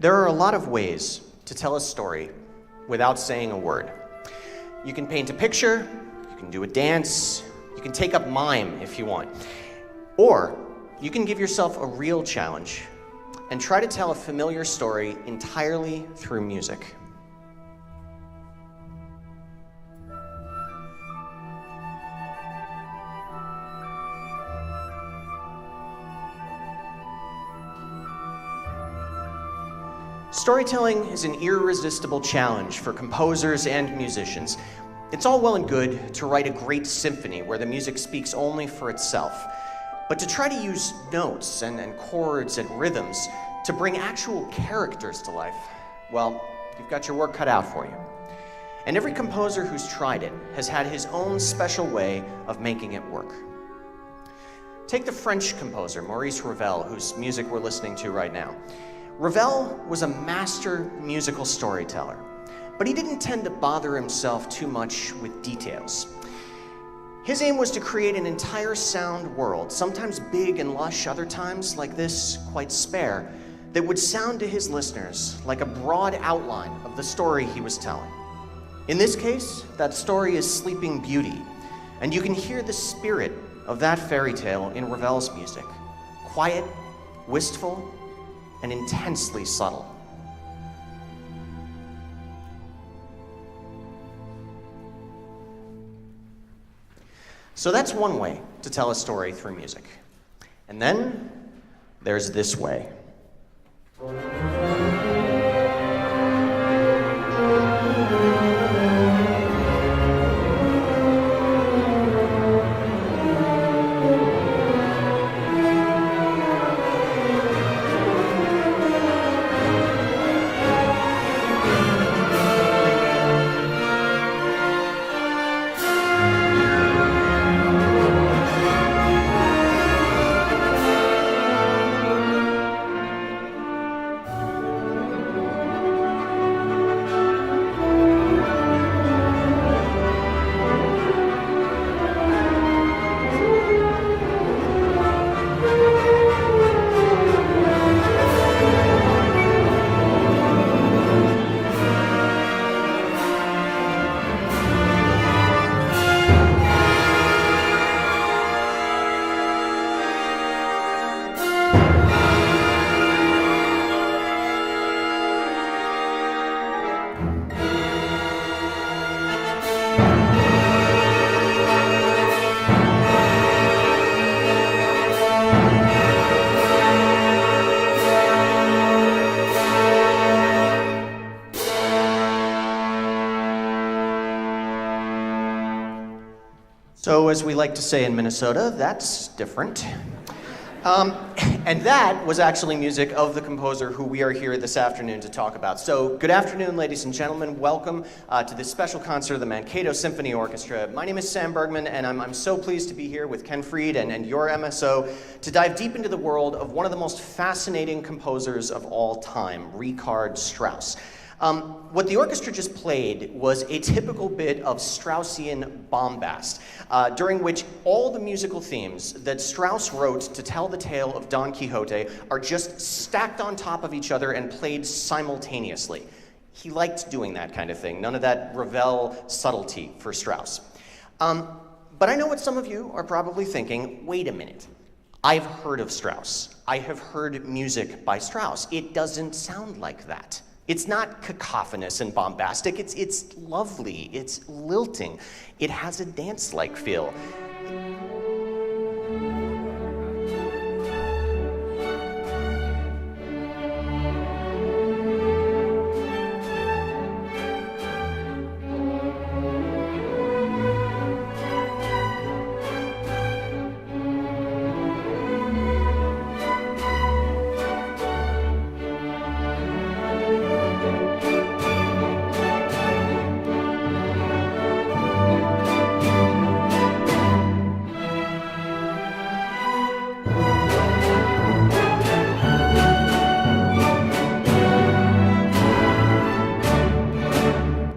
There are a lot of ways to tell a story without saying a word. You can paint a picture, you can do a dance, you can take up mime if you want. Or you can give yourself a real challenge and try to tell a familiar story entirely through music. Storytelling is an irresistible challenge for composers and musicians. It's all well and good to write a great symphony where the music speaks only for itself. But to try to use notes and chords and rhythms to bring actual characters to life, well, you've got your work cut out for you. And every composer who's tried it has had his own special way of making it work. Take the French composer Maurice Ravel, whose music we're listening to right now. Ravel was a master musical storyteller, but he didn't tend to bother himself too much with details. His aim was to create an entire sound world, sometimes big and lush, other times, like this, quite spare, that would sound to his listeners like a broad outline of the story he was telling. In this case, that story is Sleeping Beauty, and you can hear the spirit of that fairy tale in Ravel's music. Quiet, wistful, and intensely subtle. So that's one way to tell a story through music. And then there's this way. So, as we like to say in Minnesota, that's different. And that was actually music of the composer who we are here this afternoon to talk about. So, good afternoon, ladies and gentlemen. Welcome to this special concert of the Mankato Symphony Orchestra. My name is Sam Bergman, and I'm so pleased to be here with Ken Freed and your MSO to dive deep into the world of one of the most fascinating composers of all time, Richard Strauss. What the orchestra just played was a typical bit of Straussian bombast, during which all the musical themes that Strauss wrote to tell the tale of Don Quixote are just stacked on top of each other and played simultaneously. He liked doing that kind of thing, none of that Ravel subtlety for Strauss. But I know what some of you are probably thinking, wait a minute. I've heard of Strauss. I have heard music by Strauss. It doesn't sound like that. It's not cacophonous and bombastic, it's lovely, it's lilting. It has a dance-like feel.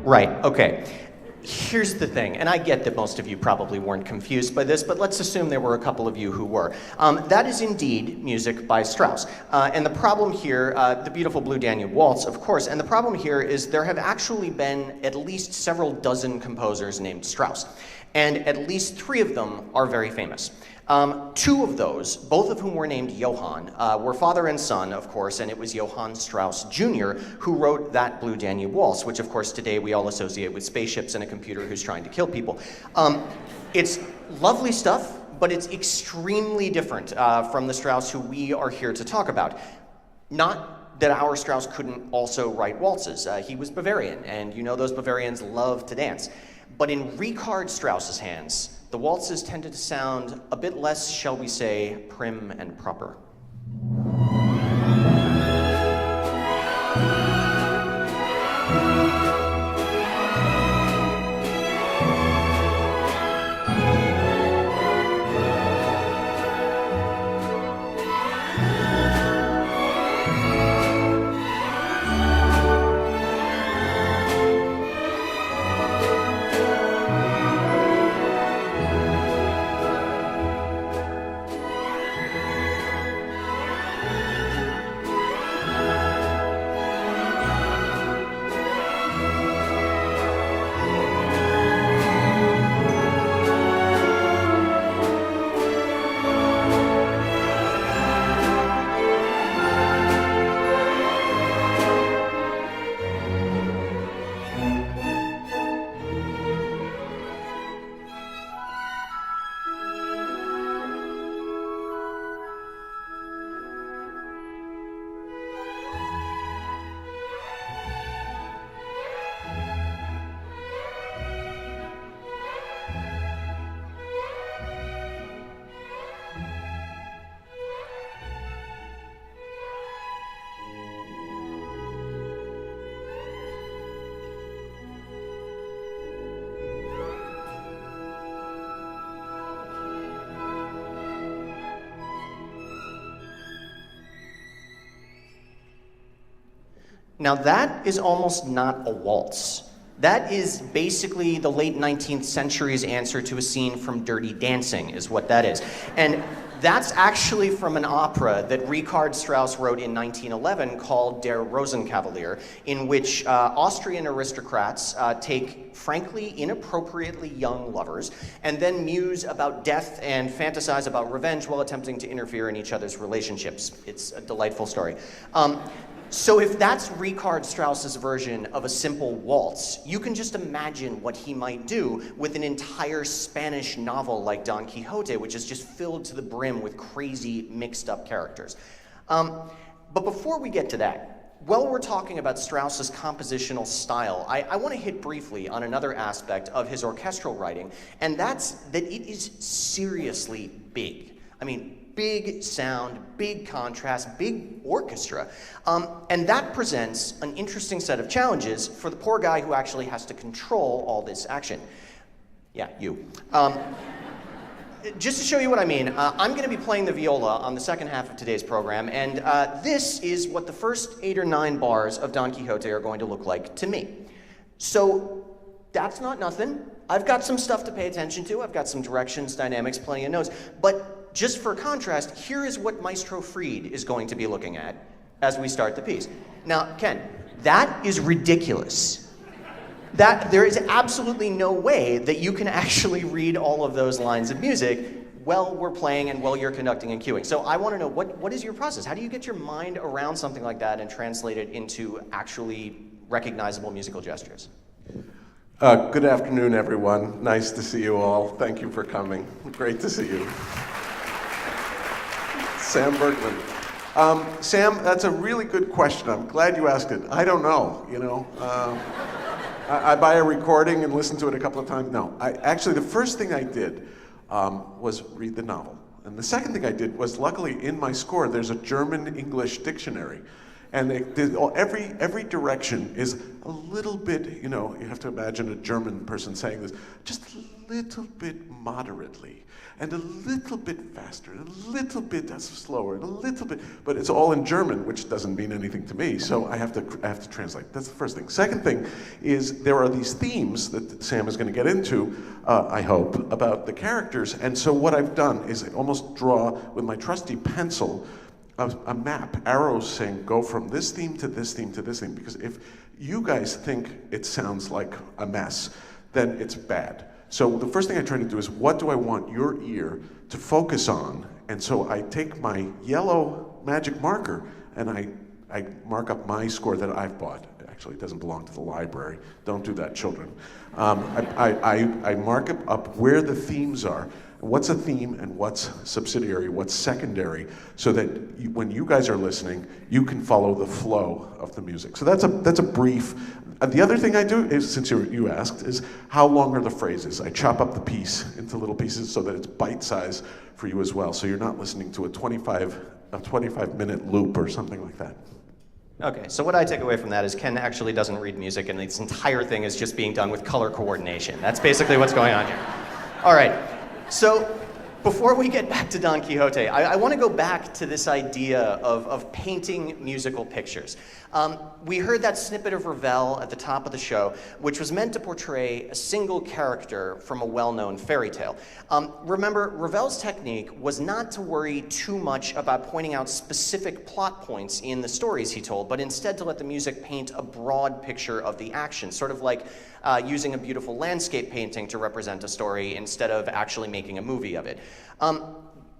Right, okay. here's the thing, and I get that most of you probably weren't confused by this, but let's assume there were a couple of you who were. That is indeed music by Strauss. And the problem here, the beautiful Blue Danube Waltz, of course, and the problem here is there have actually been at least several dozen composers named Strauss, and at least 3 of them are very famous. 2 of those, both of whom were named Johann, were father and son, of course, and it was Johann Strauss Jr. who wrote that Blue Danube Waltz, which of course today we all associate with spaceships and a computer who's trying to kill people. It's lovely stuff, but it's extremely different from the Strauss who we are here to talk about. Not that our Strauss couldn't also write waltzes. He was Bavarian, and you know those Bavarians love to dance. But in Richard Strauss's hands, the waltzes tended to sound a bit less, shall we say, prim and proper. Now that is almost not a waltz. That is basically the late 19th century's answer to a scene from Dirty Dancing, is what that is. And that's actually from an opera that Richard Strauss wrote in 1911 called Der Rosenkavalier, in which Austrian aristocrats take frankly inappropriately young lovers and then muse about death and fantasize about revenge while attempting to interfere in each other's relationships. It's a delightful story. So if that's Richard Strauss's version of a simple waltz, you can just imagine what he might do with an entire Spanish novel like Don Quixote, which is just filled to the brim with crazy, mixed-up characters. But before we get to that, while we're talking about Strauss's compositional style, I want to hit briefly on another aspect of his orchestral writing, and that's that it is seriously big. I mean, big sound, big contrast, big orchestra. And that presents an interesting set of challenges for the poor guy who actually has to control all this action. Yeah, you. Just to show you what I mean, I'm going to be playing the viola on the second half of today's program, and this is what the first 8 or 9 bars of Don Quixote are going to look like to me. So that's not nothing. I've got some stuff to pay attention to. I've got some directions, dynamics, plenty of notes. But just for contrast, here is what Maestro Freed is going to be looking at as we start the piece. Now, Ken, that is ridiculous. There is absolutely no way that you can actually read all of those lines of music while we're playing and while you're conducting and cueing. So I want to know, what is your process? How do you get your mind around something like that and translate it into actually recognizable musical gestures? Good afternoon, everyone. Nice to see you all. Thank you for coming. Great to see you. Sam Bergman. Sam, that's a really good question. I'm glad you asked it. I don't know, you know. I buy a recording and listen to it a couple of times. No, actually, the first thing I did was read the novel. And the second thing I did was, luckily, in my score, there's a German-English dictionary. And every direction is a little bit, you know, you have to imagine a German person saying this, just a little bit moderately, and a little bit faster, and a little bit slower, and a little bit, but it's all in German, which doesn't mean anything to me, so I have to translate. That's the first thing. Second thing is there are these themes that Sam is going to get into, I hope, about the characters, and so what I've done is I almost draw with my trusty pencil a map, arrows saying go from this theme to this theme to this theme, because if you guys think it sounds like a mess, then it's bad. So the first thing I try to do is, what do I want your ear to focus on? And so I take my yellow magic marker and I mark up my score that I've bought. Actually, it doesn't belong to the library. Don't do that, children. I mark up where the themes are. What's a theme and what's subsidiary, what's secondary, so that when you guys are listening, you can follow the flow of the music. So that's a brief. The other thing I do is, since you asked, is how long are the phrases? I chop up the piece into little pieces so that it's bite size for you as well. So you're not listening to a 25-minute loop or something like that. Okay, so what I take away from that is Ken actually doesn't read music, and this entire thing is just being done with color coordination. That's basically what's going on here. All right. So, before we get back to Don Quixote, I want to go back to this idea of painting musical pictures. We heard that snippet of Ravel at the top of the show, which was meant to portray a single character from a well-known fairy tale. Remember, Ravel's technique was not to worry too much about pointing out specific plot points in the stories he told, but instead to let the music paint a broad picture of the action, sort of like using a beautiful landscape painting to represent a story instead of actually making a movie of it.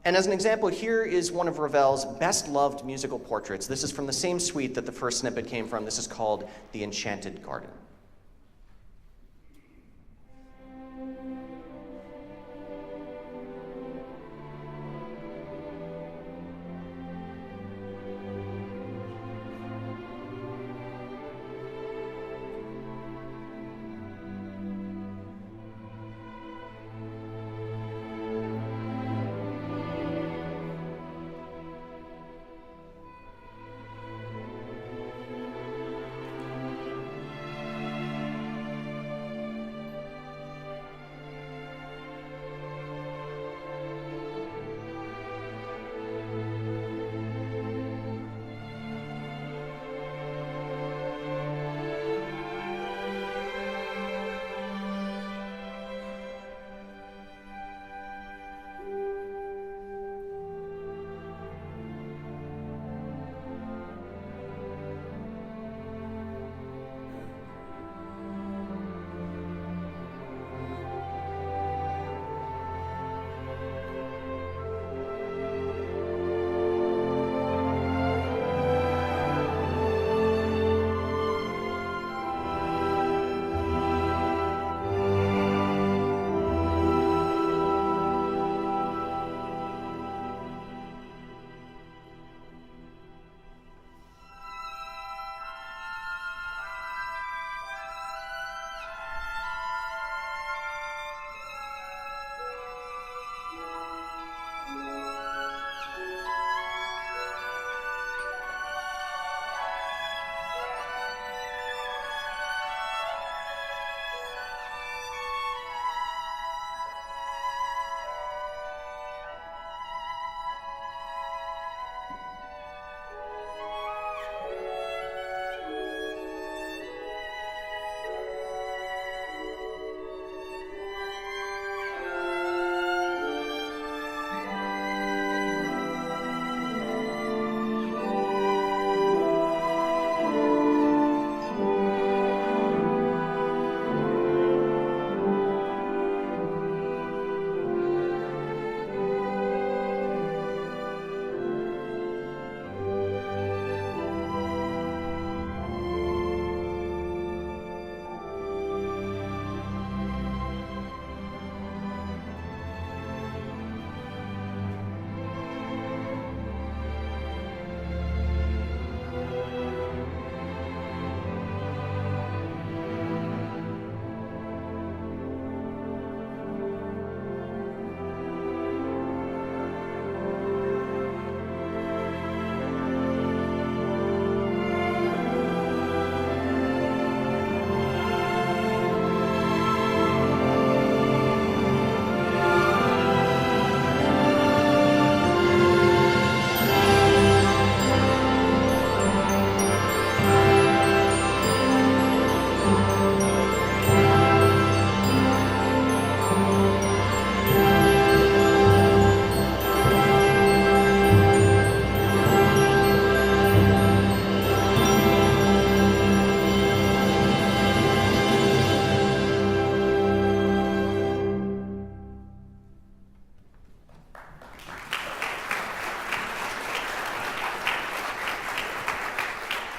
And as an example, here is one of Ravel's best-loved musical portraits. This is from the same suite that the first snippet came from. This is called The Enchanted Garden.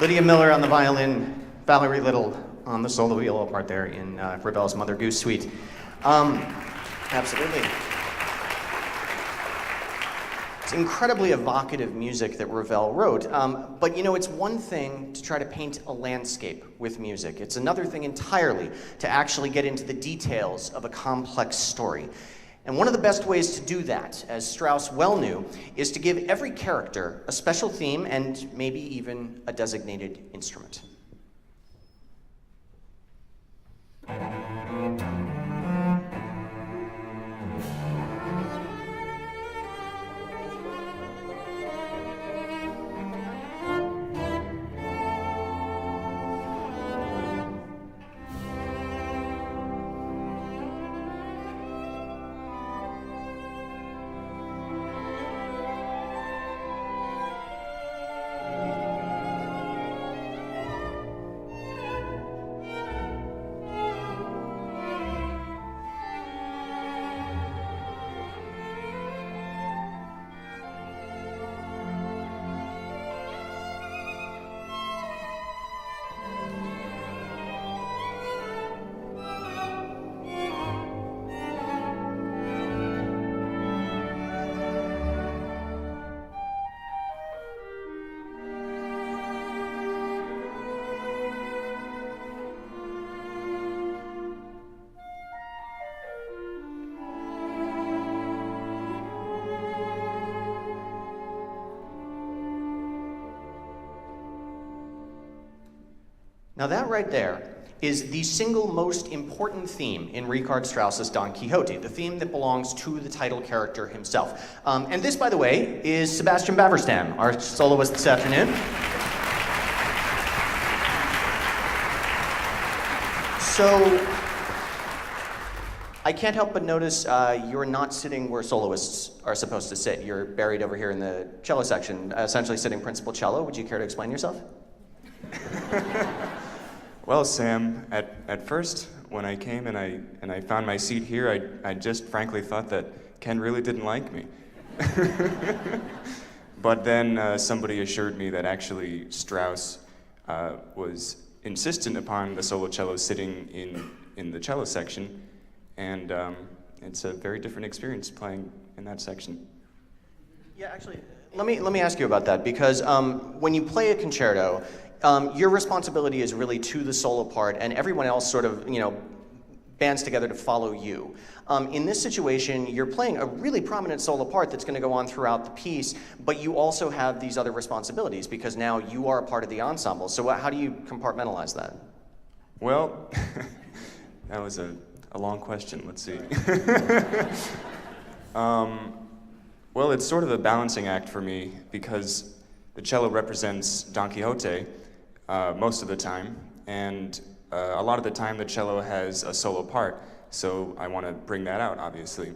Lydia Miller on the violin, Valerie Little on the solo viola part there in Ravel's Mother Goose Suite. Absolutely. It's incredibly evocative music that Ravel wrote, but you know, it's one thing to try to paint a landscape with music. It's another thing entirely to actually get into the details of a complex story. And one of the best ways to do that, as Strauss well knew, is to give every character a special theme and maybe even a designated instrument. Now that right there is the single most important theme in Richard Strauss's Don Quixote, the theme that belongs to the title character himself. And this, by the way, is Sebastian Baverstam, our soloist this afternoon. So, I can't help but notice you're not sitting where soloists are supposed to sit. You're buried over here in the cello section, essentially sitting principal cello. Would you care to explain yourself? Well, Sam, at first, when I came and I found my seat here, I just frankly thought that Ken really didn't like me. But then somebody assured me that actually Strauss was insistent upon the solo cello sitting in the cello section, and it's a very different experience playing in that section. Yeah, actually, let me ask you about that, because when you play a concerto, your responsibility is really to the solo part, and everyone else sort of, bands together to follow you. In this situation, you're playing a really prominent solo part that's going to go on throughout the piece, but you also have these other responsibilities because now you are a part of the ensemble. So how do you compartmentalize that? Well, that was a long question. Let's see. Well, it's sort of a balancing act for me because the cello represents Don Quixote most of the time, and a lot of the time the cello has a solo part, so I want to bring that out, obviously.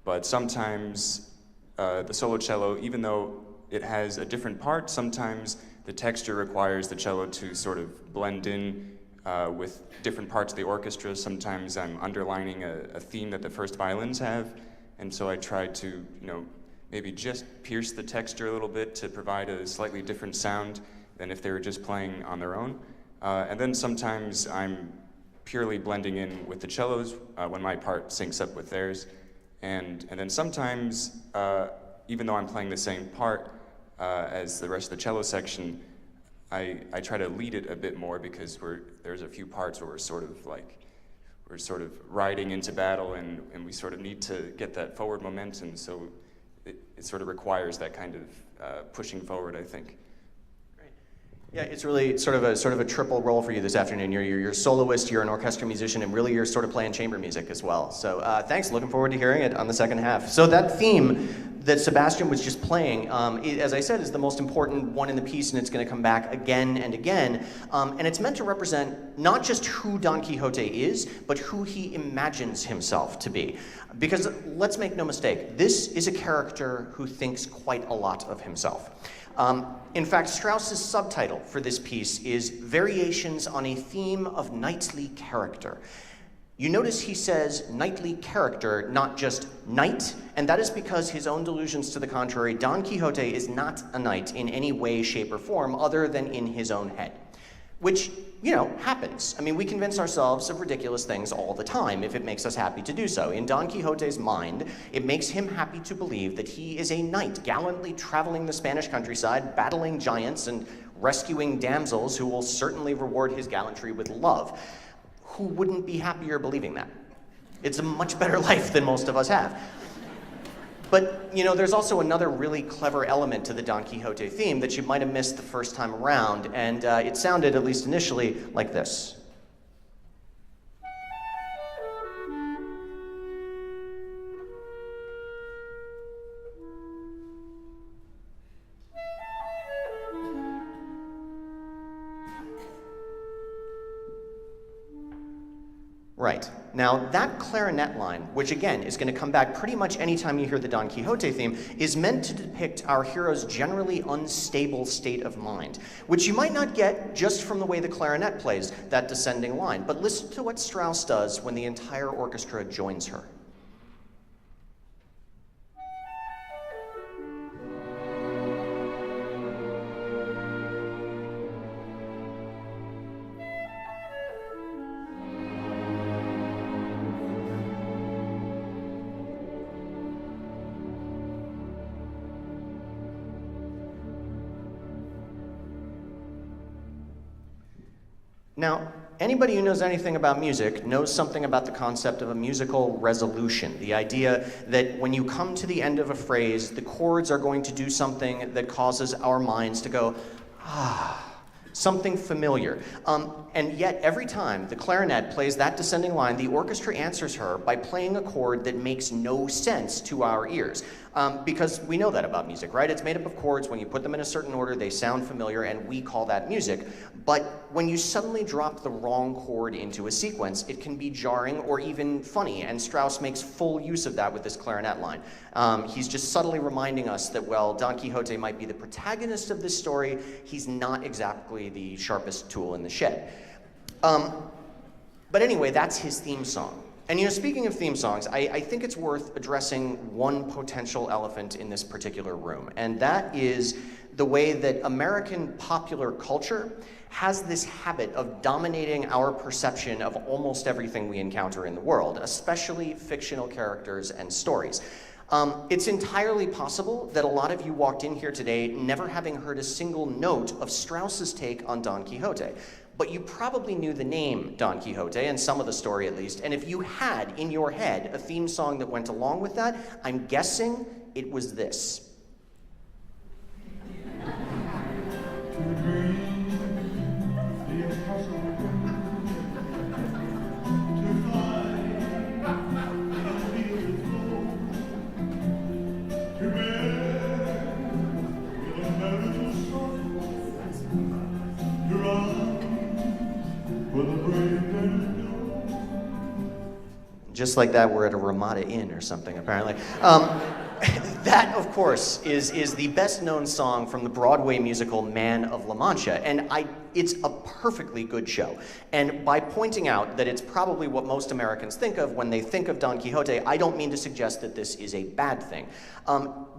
But sometimes the solo cello, even though it has a different part, sometimes the texture requires the cello to sort of blend in with different parts of the orchestra. Sometimes I'm underlining a theme that the first violins have, and so I try to, maybe just pierce the texture a little bit to provide a slightly different sound than if they were just playing on their own. And then sometimes I'm purely blending in with the cellos when my part syncs up with theirs. And then sometimes, even though I'm playing the same part as the rest of the cello section, I try to lead it a bit more because there's a few parts where we're sort of riding into battle and we sort of need to get that forward momentum. So it sort of requires that kind of pushing forward, I think. Yeah, it's really sort of a triple role for you this afternoon. You're a soloist, you're an orchestra musician, and really you're sort of playing chamber music as well. So thanks, looking forward to hearing it on the second half. So that theme that Sebastian was just playing, as I said, is the most important one in the piece, and it's going to come back again and again. And it's meant to represent not just who Don Quixote is, but who he imagines himself to be. Because let's make no mistake, this is a character who thinks quite a lot of himself. In fact, Strauss's subtitle for this piece is Variations on a Theme of Knightly Character. You notice he says knightly character, not just knight, and that is because his own delusions to the contrary, Don Quixote is not a knight in any way, shape, or form other than in his own head. Which, happens. I mean, we convince ourselves of ridiculous things all the time if it makes us happy to do so. In Don Quixote's mind, it makes him happy to believe that he is a knight, gallantly traveling the Spanish countryside, battling giants, and rescuing damsels who will certainly reward his gallantry with love. Who wouldn't be happier believing that? It's a much better life than most of us have. But, there's also another really clever element to the Don Quixote theme that you might have missed the first time around, and it sounded, at least initially, like this. Right. Now, that clarinet line, which again is going to come back pretty much anytime you hear the Don Quixote theme, is meant to depict our hero's generally unstable state of mind, which you might not get just from the way the clarinet plays that descending line. But listen to what Strauss does when the entire orchestra joins her. Now, anybody who knows anything about music knows something about the concept of a musical resolution, the idea that when you come to the end of a phrase, the chords are going to do something that causes our minds to go, something familiar. And yet, every time the clarinet plays that descending line, the orchestra answers her by playing a chord that makes no sense to our ears. Because we know that about music, right? It's made up of chords. When you put them in a certain order, they sound familiar, and we call that music. But when you suddenly drop the wrong chord into a sequence, it can be jarring or even funny, and Strauss makes full use of that with this clarinet line. He's just subtly reminding us that, well, Don Quixote might be the protagonist of this story, he's not exactly the sharpest tool in the shed. But anyway, that's his theme song. And speaking of theme songs, I think it's worth addressing one potential elephant in this particular room, and that is the way that American popular culture has this habit of dominating our perception of almost everything we encounter in the world, especially fictional characters and stories. It's entirely possible that a lot of you walked in here today never having heard a single note of Strauss's take on Don Quixote. But you probably knew the name Don Quixote, and some of the story at least, and if you had in your head a theme song that went along with that, I'm guessing it was this. Just like that, we're at a Ramada Inn or something, apparently. That, of course, is the best-known song from the Broadway musical Man of La Mancha, and it's a perfectly good show. And by pointing out that it's probably what most Americans think of when they think of Don Quixote, I don't mean to suggest that this is a bad thing.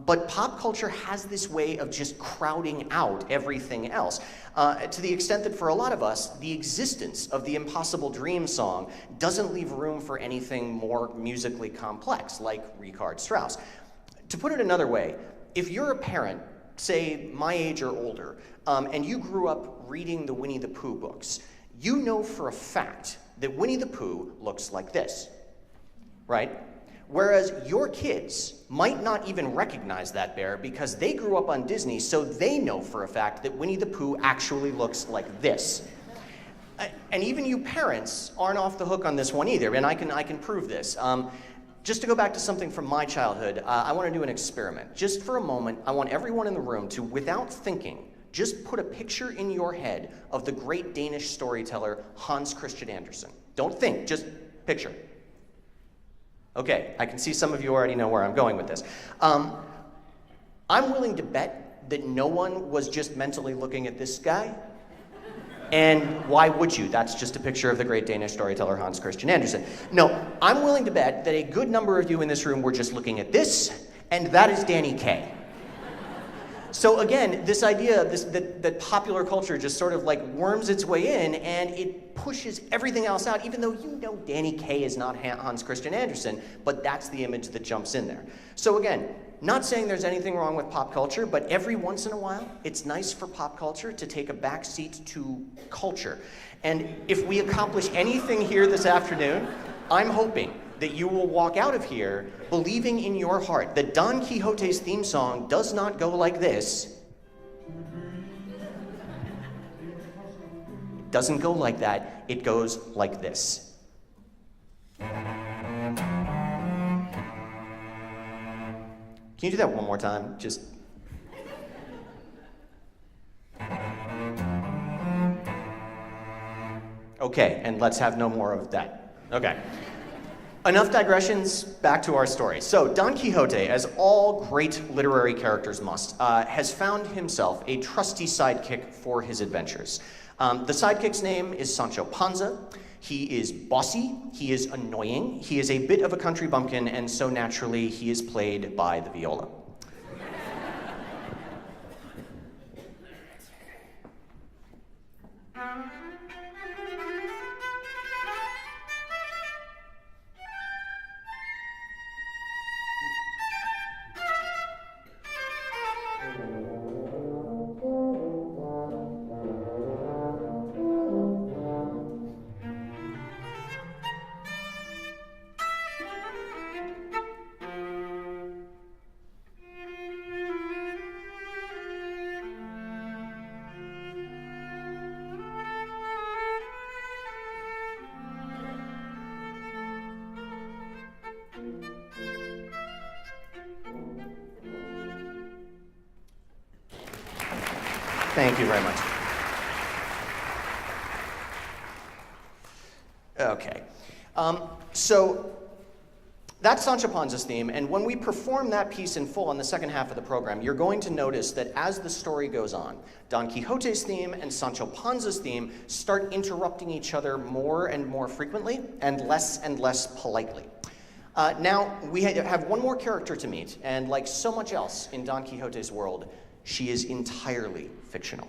But pop culture has this way of just crowding out everything else, to the extent that for a lot of us, the existence of the Impossible Dream song doesn't leave room for anything more musically complex, like Richard Strauss. To put it another way, if you're a parent, say my age or older, and you grew up reading the Winnie the Pooh books, you know for a fact that Winnie the Pooh looks like this, right? Whereas your kids might not even recognize that bear because they grew up on Disney, so they know for a fact that Winnie the Pooh actually looks like this. And even you parents aren't off the hook on this one either, and I can prove this. Just to go back to something from my childhood, I want to do an experiment. Just for a moment, I want everyone in the room to, without thinking, just put a picture in your head of the great Danish storyteller Hans Christian Andersen. Don't think, just picture. Okay, I can see some of you already know where I'm going with this. I'm willing to bet that no one was just mentally looking at this guy. And why would you? That's just a picture of the great Danish storyteller Hans Christian Andersen. No, I'm willing to bet that a good number of you in this room were just looking at this, and that is Danny Kaye. So again, this idea that popular culture just sort of like worms its way in and it pushes everything else out, even though you know Danny Kaye is not Hans Christian Andersen, but that's the image that jumps in there. So again, not saying there's anything wrong with pop culture, but every once in a while, it's nice for pop culture to take a back seat to culture. And if we accomplish anything here this afternoon, I'm hoping that you will walk out of here believing in your heart that Don Quixote's theme song does not go like this. It doesn't go like that, it goes like this. Can you do that one more time? Just. Okay, and let's have no more of that. Okay. Enough digressions, back to our story. So Don Quixote, as all great literary characters must, has found himself a trusty sidekick for his adventures. The sidekick's name is Sancho Panza. He is bossy, he is annoying, he is a bit of a country bumpkin, and so naturally he is played by the viola. Thank you very much. Okay. So that's Sancho Panza's theme, and when we perform that piece in full on the second half of the program, you're going to notice that as the story goes on, Don Quixote's theme and Sancho Panza's theme start interrupting each other more and more frequently and less politely. Now, we have one more character to meet, and like so much else in Don Quixote's world, she is entirely fictional.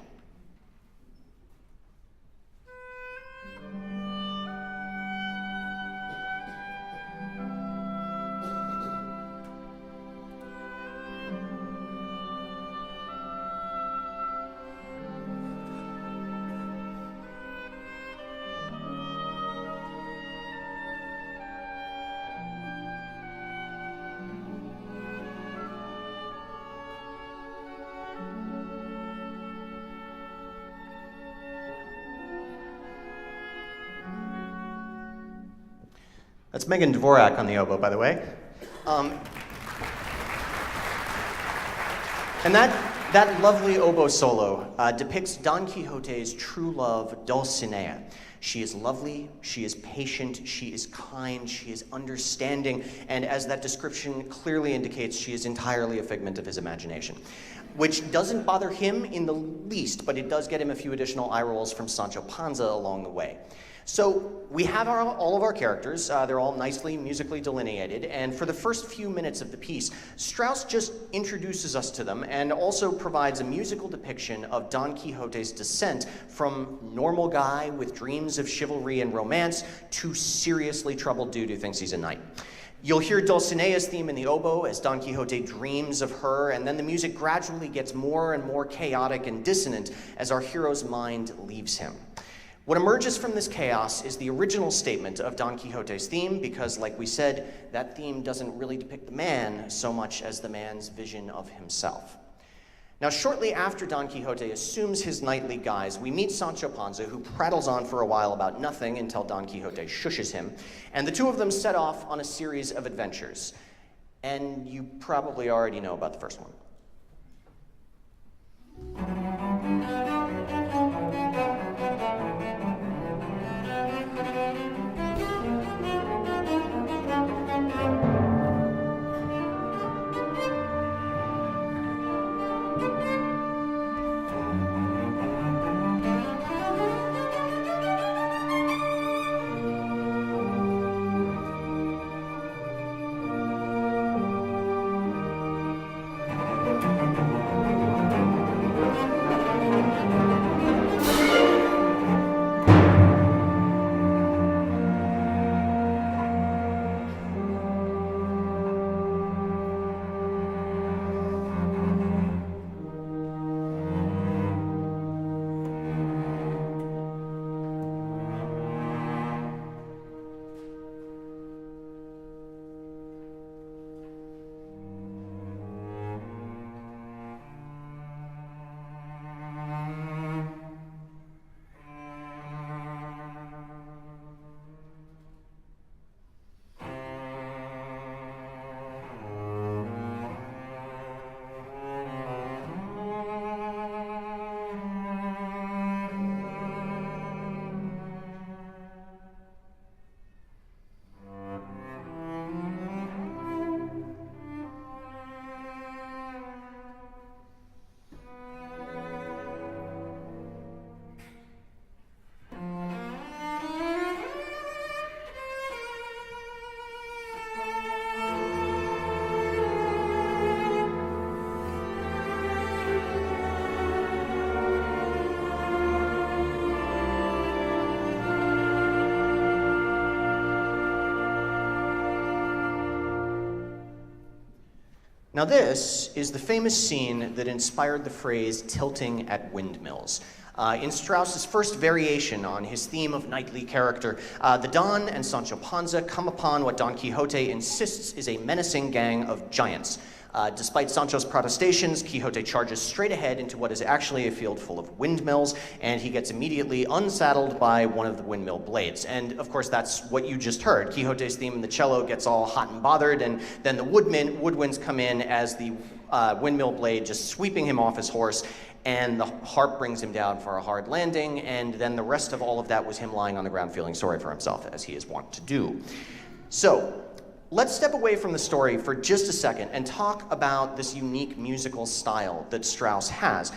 That's Megan Dvorak on the oboe, by the way. And that lovely oboe solo depicts Don Quixote's true love, Dulcinea. She is lovely, she is patient, she is kind, she is understanding, and as that description clearly indicates, she is entirely a figment of his imagination. Which doesn't bother him in the least, but it does get him a few additional eye rolls from Sancho Panza along the way. So we have all of our characters, they're all nicely musically delineated, and for the first few minutes of the piece, Strauss just introduces us to them and also provides a musical depiction of Don Quixote's descent from normal guy with dreams of chivalry and romance to seriously troubled dude who thinks he's a knight. You'll hear Dulcinea's theme in the oboe as Don Quixote dreams of her, and then the music gradually gets more and more chaotic and dissonant as our hero's mind leaves him. What emerges from this chaos is the original statement of Don Quixote's theme, because, like we said, that theme doesn't really depict the man so much as the man's vision of himself. Now, shortly after Don Quixote assumes his knightly guise, we meet Sancho Panza, who prattles on for a while about nothing until Don Quixote shushes him, and the two of them set off on a series of adventures. And you probably already know about the first one. Now this is the famous scene that inspired the phrase tilting at windmills. In Strauss's first variation on his theme of knightly character, the Don and Sancho Panza come upon what Don Quixote insists is a menacing gang of giants. Despite Sancho's protestations, Quixote charges straight ahead into what is actually a field full of windmills, and he gets immediately unsaddled by one of the windmill blades. And of course, that's what you just heard. Quixote's theme in the cello gets all hot and bothered, and then the woodwinds come in as the windmill blade just sweeping him off his horse, and the harp brings him down for a hard landing, and then the rest of all of that was him lying on the ground feeling sorry for himself, as he is wont to do. So, let's step away from the story for just a second and talk about this unique musical style that Strauss has.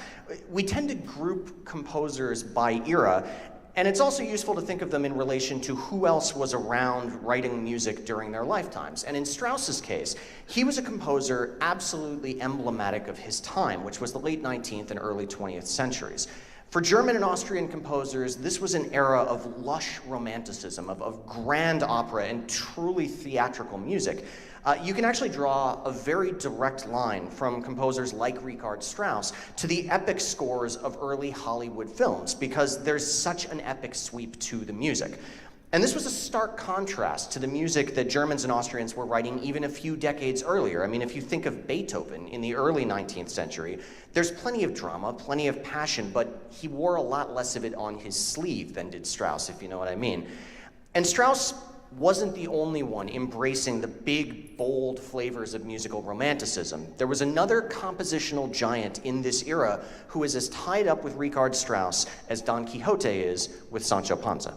We tend to group composers by era, and it's also useful to think of them in relation to who else was around writing music during their lifetimes. And in Strauss's case, he was a composer absolutely emblematic of his time, which was the late 19th and early 20th centuries. For German and Austrian composers, this was an era of lush romanticism, of grand opera and truly theatrical music. You can actually draw a very direct line from composers like Richard Strauss to the epic scores of early Hollywood films, because there's such an epic sweep to the music. And this was a stark contrast to the music that Germans and Austrians were writing even a few decades earlier. I mean, if you think of Beethoven in the early 19th century, there's plenty of drama, plenty of passion, but he wore a lot less of it on his sleeve than did Strauss, if you know what I mean. And Strauss wasn't the only one embracing the big, bold flavors of musical romanticism. There was another compositional giant in this era who is as tied up with Richard Strauss as Don Quixote is with Sancho Panza.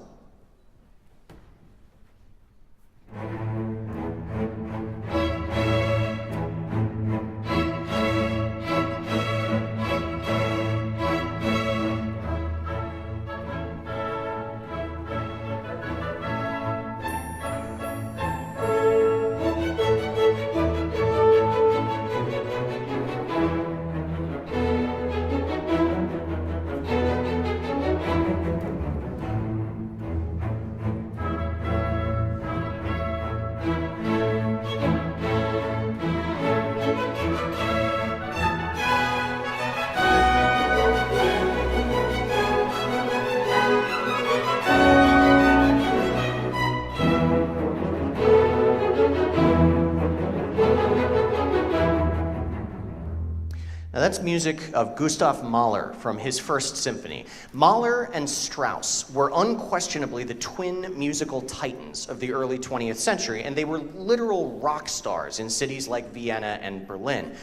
Now that's music of Gustav Mahler from his first symphony. Mahler and Strauss were unquestionably the twin musical titans of the early 20th century, and they were literal rock stars in cities like Vienna and Berlin.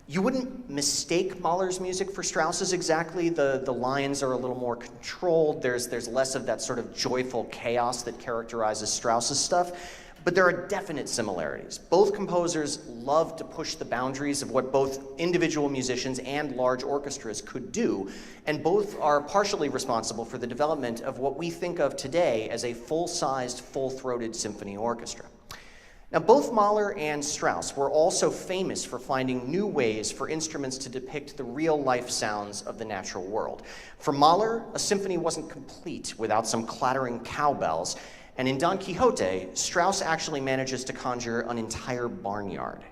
You wouldn't mistake Mahler's music for Strauss's exactly. The lines are a little more controlled. There's less of that sort of joyful chaos that characterizes Strauss's stuff. But there are definite similarities. Both composers loved to push the boundaries of what both individual musicians and large orchestras could do, and both are partially responsible for the development of what we think of today as a full-sized, full-throated symphony orchestra. Now, both Mahler and Strauss were also famous for finding new ways for instruments to depict the real-life sounds of the natural world. For Mahler, a symphony wasn't complete without some clattering cowbells, and in Don Quixote, Strauss actually manages to conjure an entire barnyard.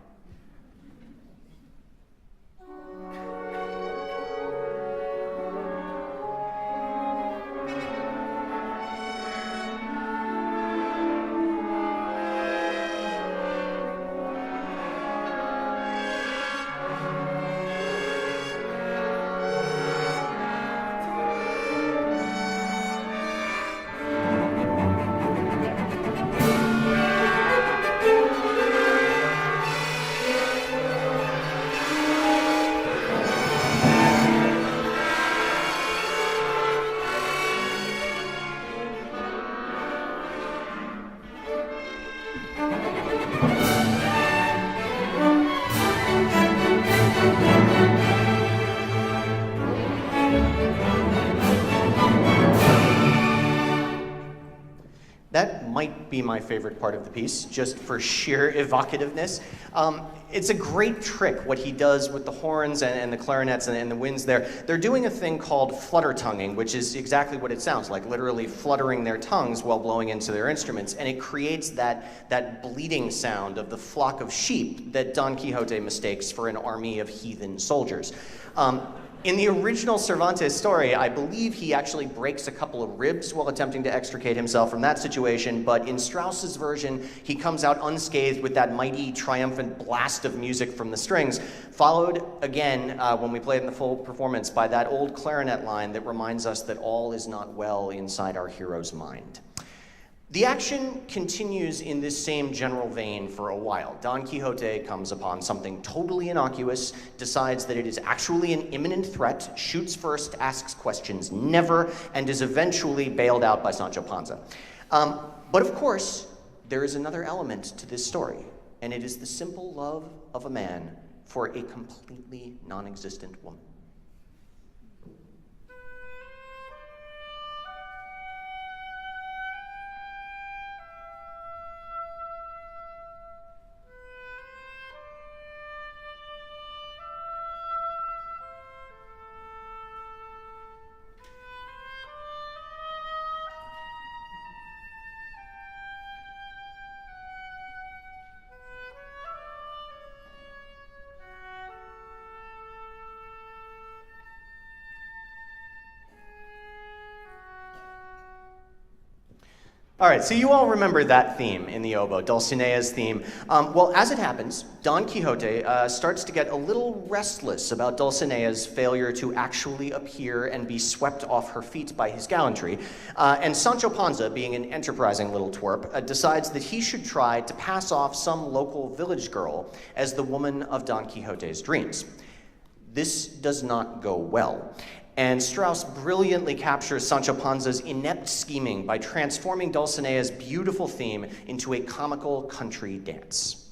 That might be my favorite part of the piece, just for sheer evocativeness. It's a great trick, what he does with the horns and the clarinets and the winds there. They're doing a thing called flutter tonguing, which is exactly what it sounds like, literally fluttering their tongues while blowing into their instruments. And it creates that bleating sound of the flock of sheep that Don Quixote mistakes for an army of heathen soldiers. In the original Cervantes story, I believe he actually breaks a couple of ribs while attempting to extricate himself from that situation, but in Strauss's version, he comes out unscathed with that mighty, triumphant blast of music from the strings, followed again, when we play it in the full performance, by that old clarinet line that reminds us that all is not well inside our hero's mind. The action continues in this same general vein for a while. Don Quixote comes upon something totally innocuous, decides that it is actually an imminent threat, shoots first, asks questions never, and is eventually bailed out by Sancho Panza. But of course, there is another element to this story, and it is the simple love of a man for a completely non-existent woman. All right, so you all remember that theme in the oboe, Dulcinea's theme. Well, as it happens, Don Quixote starts to get a little restless about Dulcinea's failure to actually appear and be swept off her feet by his gallantry. And Sancho Panza, being an enterprising little twerp, decides that he should try to pass off some local village girl as the woman of Don Quixote's dreams. This does not go well. And Strauss brilliantly captures Sancho Panza's inept scheming by transforming Dulcinea's beautiful theme into a comical country dance.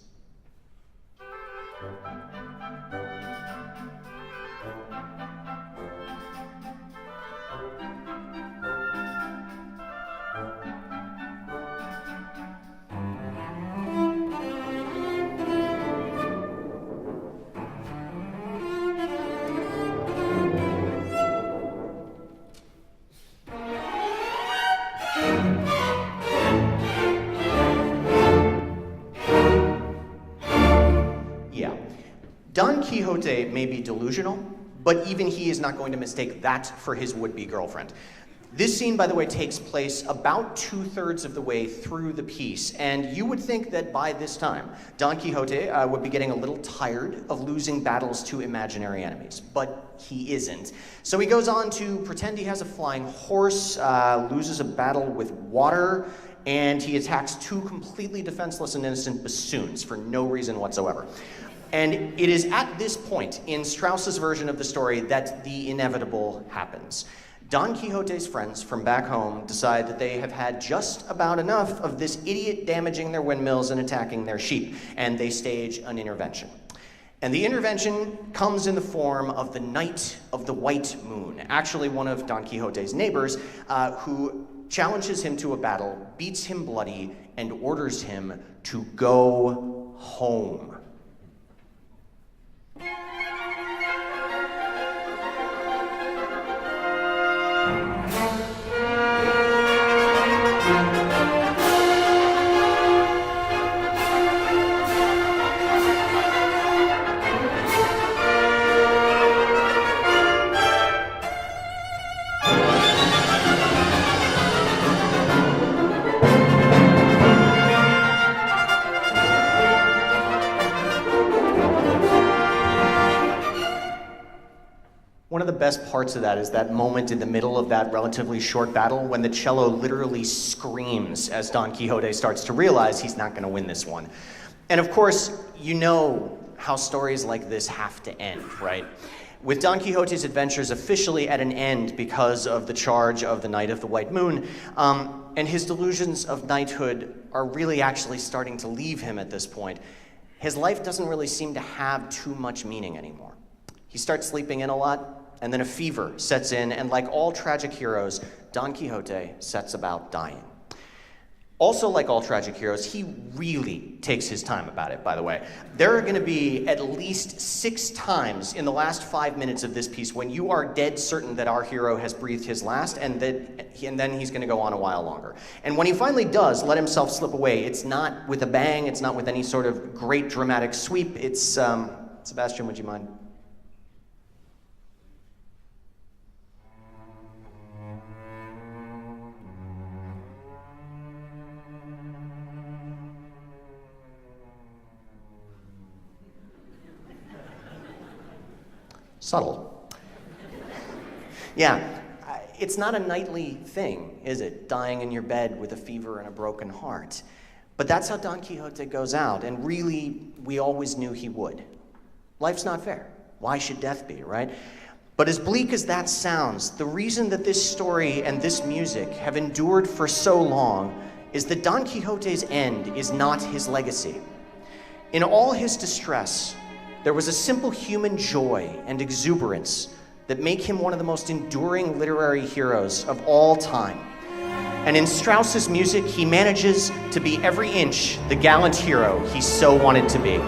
Don Quixote may be delusional, but even he is not going to mistake that for his would-be girlfriend. This scene, by the way, takes place about 2/3 of the way through the piece, and you would think that by this time, Don Quixote would be getting a little tired of losing battles to imaginary enemies, but he isn't. So he goes on to pretend he has a flying horse, loses a battle with water, and he attacks two completely defenseless and innocent bassoons for no reason whatsoever. And it is at this point in Strauss's version of the story that the inevitable happens. Don Quixote's friends from back home decide that they have had just about enough of this idiot damaging their windmills and attacking their sheep, and they stage an intervention. And the intervention comes in the form of the Knight of the White Moon, actually one of Don Quixote's neighbors, who challenges him to a battle, beats him bloody, and orders him to go home. One of the best parts of that is that moment in the middle of that relatively short battle when the cello literally screams as Don Quixote starts to realize he's not going to win this one. And of course, you know how stories like this have to end, right? With Don Quixote's adventures officially at an end because of the charge of the Knight of the White Moon, and his delusions of knighthood are really actually starting to leave him at this point, his life doesn't really seem to have too much meaning anymore. He starts sleeping in a lot, and then a fever sets in, and like all tragic heroes, Don Quixote sets about dying. Also, like all tragic heroes, he really takes his time about it, by the way. There are going to be at least 6 times in the last 5 minutes of this piece when you are dead certain that our hero has breathed his last, and then he's going to go on a while longer. And when he finally does let himself slip away, it's not with a bang, it's not with any sort of great dramatic sweep. It's, Sebastian, would you mind? Subtle. Yeah, it's not a nightly thing, is it? Dying in your bed with a fever and a broken heart. But that's how Don Quixote goes out, and really, we always knew he would. Life's not fair. Why should death be, right? But as bleak as that sounds, the reason that this story and this music have endured for so long is that Don Quixote's end is not his legacy. In all his distress, there was a simple human joy and exuberance that make him one of the most enduring literary heroes of all time. And in Strauss's music, he manages to be every inch the gallant hero he so wanted to be.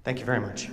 Thank you very much.